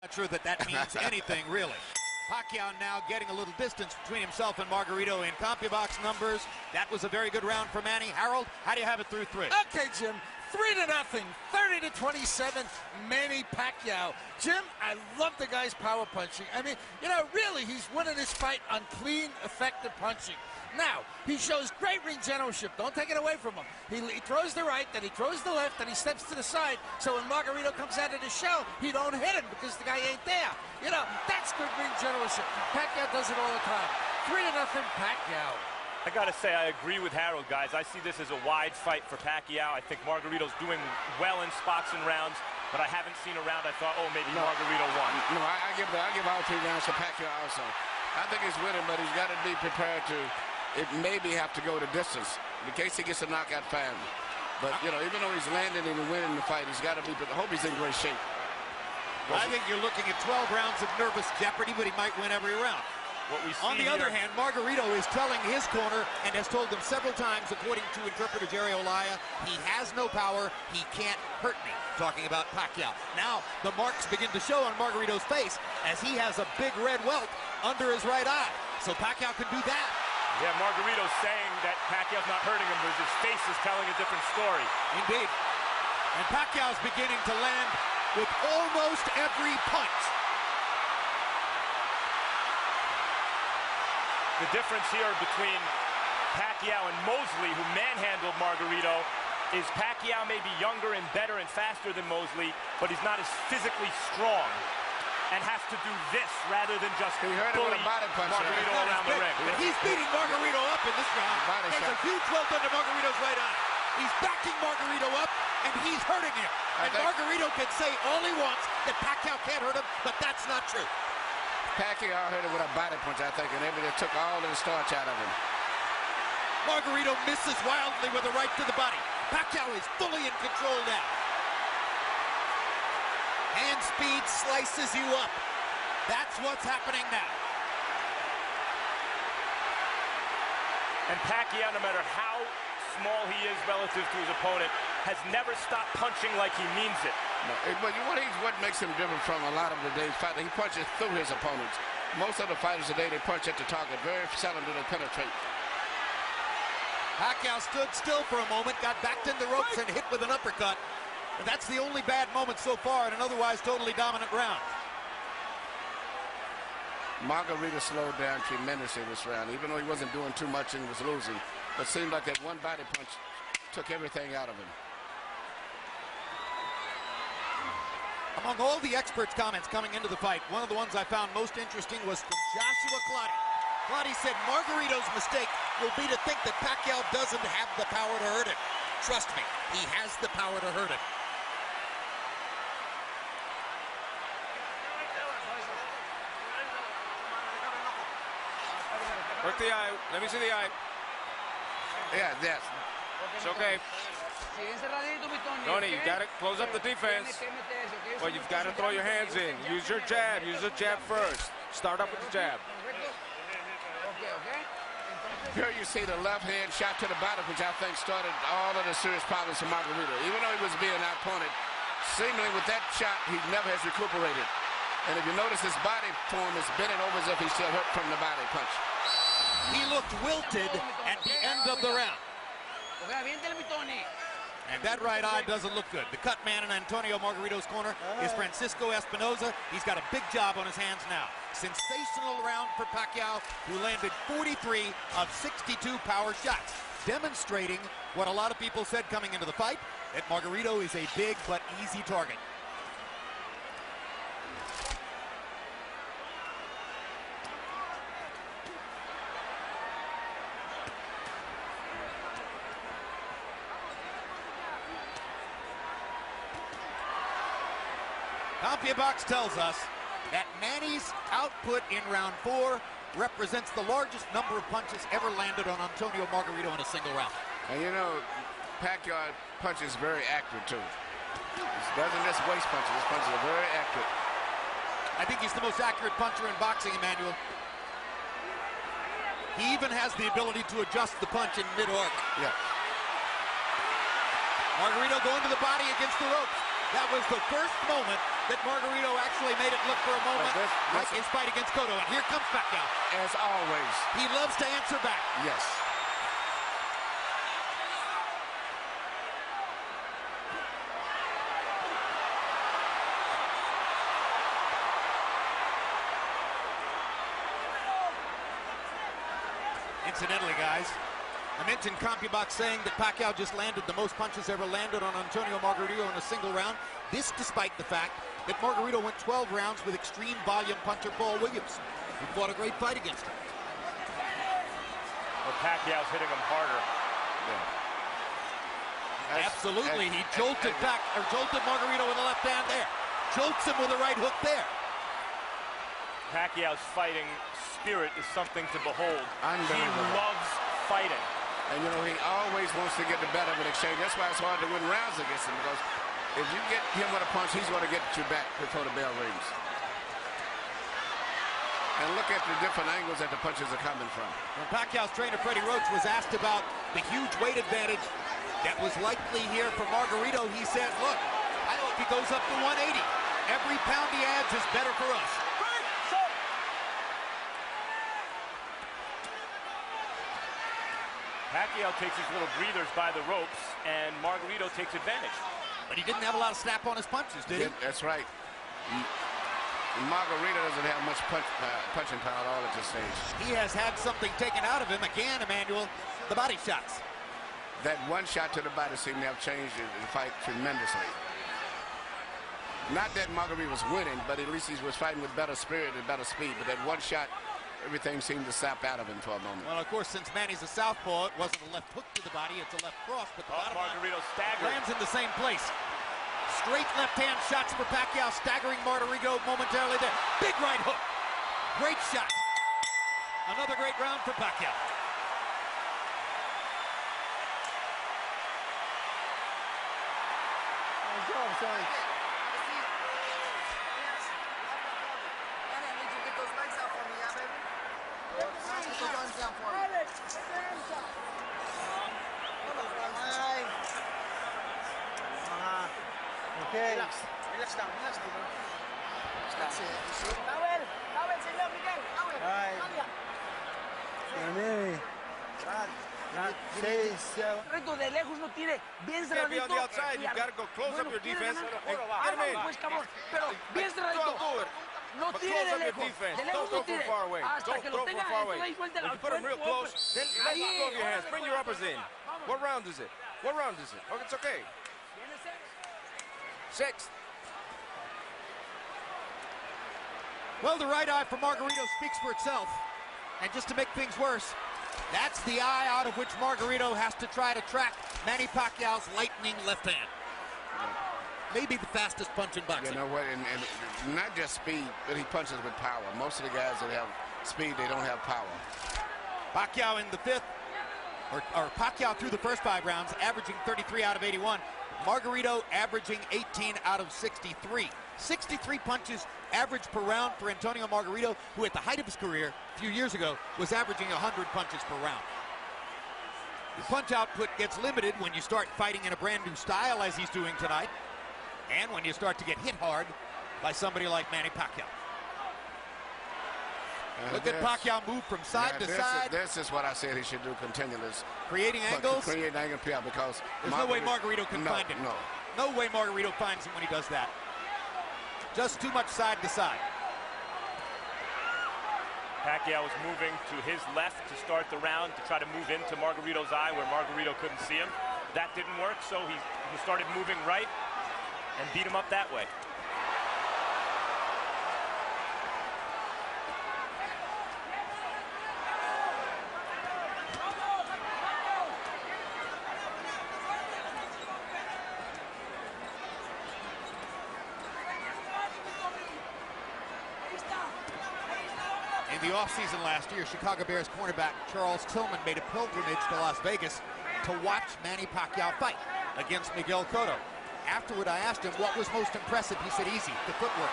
Not sure that that means anything, really. Pacquiao now getting a little distance between himself and Margarito in CompuBox numbers. That was a very good round for Manny. Harold, how do you have it through 3? Okay, Jim. 3-0, 30-27, Manny Pacquiao. Jim, I love the guy's power punching. I mean, you know, really, he's winning this fight on clean, effective punching. Now, he shows great ring generalship. Don't take it away from him. He throws the right, then he throws the left, then he steps to the side. So when Margarito comes out of the shell, he don't hit him because the guy ain't there. You know, that's good ring generalship. Pacquiao does it all the time. 3-0, Pacquiao. I gotta say, I agree with Harold, guys. I see this as a wide fight for Pacquiao. I think Margarito's doing well in spots and rounds, but I haven't seen a round I thought, oh, maybe Margarito won. No, I give all 3 rounds to Pacquiao also. I think he's winning, but he's got to be prepared to maybe have to go the distance in case he gets a knockout fan. But, you know, even though he's landing and winning the fight, he's got to be, but I hope he's in great shape. I think you're looking at 12 rounds of nervous jeopardy, but he might win every round. On the other hand, Margarito is telling his corner and has told them several times, according to interpreter Jerry Olaya, he has no power, he can't hurt me, talking about Pacquiao. Now, the marks begin to show on Margarito's face as he has a big red welt under his right eye. So Pacquiao can do that. Yeah, Margarito's saying that Pacquiao's not hurting him, but his face is telling a different story. Indeed. And Pacquiao's beginning to land with almost every punch. The difference here between Pacquiao and Mosley, who manhandled Margarito, is Pacquiao may be younger and better and faster than Mosley, but he's not as physically strong and has to do this rather than just bully Margarito around the ring. He's beating Margarito up in this round. There's a huge welt under Margarito's right eye. He's backing Margarito up, and he's hurting him. And Margarito can say all he wants that Pacquiao can't hurt him, but that's not true. Pacquiao hurt him with a body punch, I think, and it took all of the starch out of him. Margarito misses wildly with a right to the body. Pacquiao is fully in control now. Hand speed slices you up. That's what's happening now. And Pacquiao, no matter how small he is relative to his opponent, has never stopped punching like he means it. No, but what makes him different from a lot of today's fighters, he punches through his opponents. Most of the fighters today, they punch at the target. Very seldom do they penetrate. Pacquiao stood still for a moment, got backed in the ropes and hit with an uppercut. And that's the only bad moment so far in an otherwise totally dominant round. Margarito slowed down tremendously this round, even though he wasn't doing too much and was losing. But it seemed like that one body punch took everything out of him. Among all the experts' comments coming into the fight, one of the ones I found most interesting was from Joshua Clottey. Clottey said Margarito's mistake will be to think that Pacquiao doesn't have the power to hurt him. Trust me, he has the power to hurt him. Work the eye. Let me see the eye. Yeah, yes. It's okay. Tony, you got to close up the defense. Well, you've got to throw your hands in. Use your jab. Use the jab first. Start up with the jab. Here you see the left hand shot to the body, which I think started all of the serious problems for Margarito. Even though he was being outpointed, seemingly with that shot, he never has recuperated. And if you notice, his body form is bending over as if he's still hurt from the body punch. He looked wilted at the end of the round. And that right eye doesn't look good. The cut man in Antonio Margarito's corner is Francisco Espinoza. He's got a big job on his hands now. Sensational round for Pacquiao, who landed 43 of 62 power shots, demonstrating what a lot of people said coming into the fight, that Margarito is a big but easy target. CompuBox tells us that Manny's output in round 4 represents the largest number of punches ever landed on Antonio Margarito in a single round. And you know, Pacquiao punches very accurate too. He doesn't just waste punches. His punches are very accurate. I think he's the most accurate puncher in boxing, Emmanuel. He even has the ability to adjust the punch in mid-arc. Yeah. Margarito going to the body against the ropes. That was the first moment that Margarito actually made it look for a moment like his fight against Cotto. And here comes Pacquiao. As always. He loves to answer back. Yes. Incidentally, guys, I mentioned CompuBox saying that Pacquiao just landed the most punches ever landed on Antonio Margarito in a single round. This despite the fact that Margarito went 12 rounds with extreme volume puncher Paul Williams, who fought a great fight against him. Well, Pacquiao's hitting him harder. Yeah. Absolutely, he jolted Margarito with the left hand there. Jolts him with a right hook there. Pacquiao's fighting spirit is something to behold. He loves fighting. And, you know, he always wants to get the better of an exchange. That's why it's hard to win rounds against him, because if you get him with a punch, he's going to get you back before the bell rings. And look at the different angles that the punches are coming from. When Pacquiao's trainer, Freddie Roach, was asked about the huge weight advantage that was likely here for Margarito, he said, look, I hope he goes up to 180. Every pound he adds is better for us. Pacquiao takes his little breathers by the ropes, and Margarito takes advantage. But he didn't have a lot of snap on his punches, did he? That's right. Margarito doesn't have much punching power at all at this stage. He has had something taken out of him again, Emmanuel, the body shots. That one shot to the body seemed to have changed the fight tremendously. Not that Margarito was winning, but at least he was fighting with better spirit and better speed. But that one shot, everything seemed to sap out of him for a moment. Well, of course, since Manny's a southpaw, it wasn't a left hook to the body, it's a left cross, but the bottom Margarito lands in the same place. Straight left-hand shots for Pacquiao, staggering Margarito momentarily there. Big right hook. Great shot. Another great round for Pacquiao. Okay. Relax down, relax down. That's it. Towel, señor Miguel, towel. Reto de lejos no tire, bien cerradito. On the outside, you've got to go close up your defense. Get him in. Pues cabrón, pero bien cerradito. No tire de lejos. De lejos no tire. Hasta que lo tenga ahí vuelta al put him real close, then let go of your hands. Bring your uppers in. What round is it? What round is it? Oh, it's okay. Sixth. Well, the right eye for Margarito speaks for itself. And just to make things worse, that's the eye out of which Margarito has to try to track Manny Pacquiao's lightning left hand. Maybe the fastest punch in boxing. You know what, and not just speed, but he punches with power. Most of the guys that have speed, they don't have power. Pacquiao in the fifth, or Pacquiao through the first 5 rounds, averaging 33 out of 81. Margarito averaging 18 out of 63. 63 punches average per round for Antonio Margarito, who at the height of his career a few years ago was averaging 100 punches per round. The punch output gets limited when you start fighting in a brand new style as he's doing tonight, and when you start to get hit hard by somebody like Manny Pacquiao. Look at Pacquiao move from side to side. This is what I said he should do continually. Creating angles? Creating angles, because there's no way Margarito can find him. No way Margarito finds him when he does that. Just too much side to side. Pacquiao was moving to his left to start the round to try to move into Margarito's eye where Margarito couldn't see him. That didn't work, so he started moving right and beat him up that way. In the offseason last year, Chicago Bears cornerback Charles Tillman made a pilgrimage to Las Vegas to watch Manny Pacquiao fight against Miguel Cotto. Afterward, I asked him what was most impressive. He said, easy, the footwork.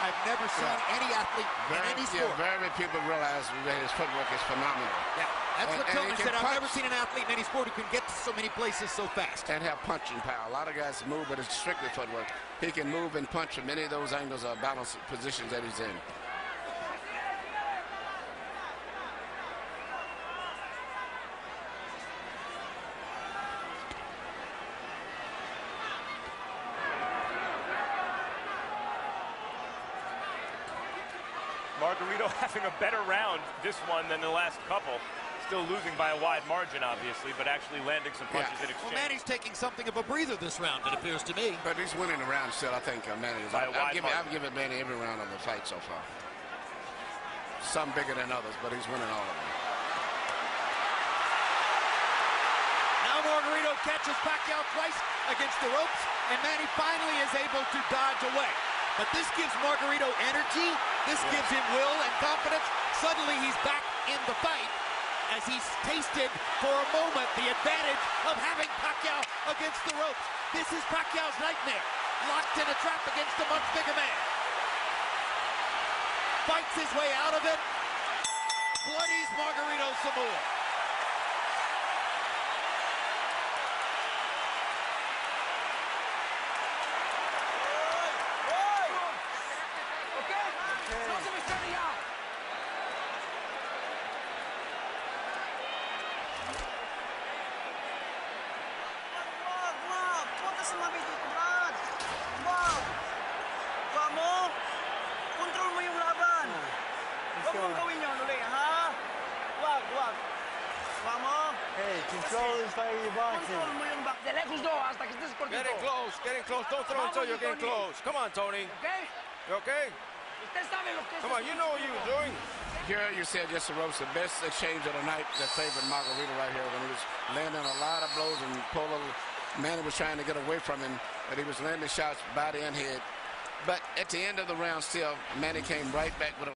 I've never seen any athlete in any sport. Very people realize that his footwork is phenomenal. Yeah, that's what Tillman said. I've never seen an athlete in any sport who can get to so many places so fast. And have punching power. A lot of guys move, but it's strictly footwork. He can move and punch from any of those angles or balance positions that he's in. Margarito having a better round this one than the last couple. Still losing by a wide margin, obviously, but actually landing some punches in exchange. Well, Manny's taking something of a breather this round, it appears to me. But he's winning the round still, I think, Manny. I've given Manny every round of the fight so far. Some bigger than others, but he's winning all of them. Now Margarito catches Pacquiao twice against the ropes, and Manny finally is able to dodge away. But this gives Margarito energy, this gives him will and confidence. Suddenly he's back in the fight as he's tasted for a moment the advantage of having Pacquiao against the ropes. This is Pacquiao's nightmare, locked in a trap against a much bigger man. Fights his way out of it, bloodies Margarito some more. Getting close. Don't throw until you're getting close. Come on, Tony. Okay? You okay? Come on, you know what you're doing. Here you said just the ropes, the best exchange of the night that favored Margarito right here when he was landing a lot of blows and Manny was trying to get away from him, but he was landing shots body and head. But at the end of the round still, Manny came right back with a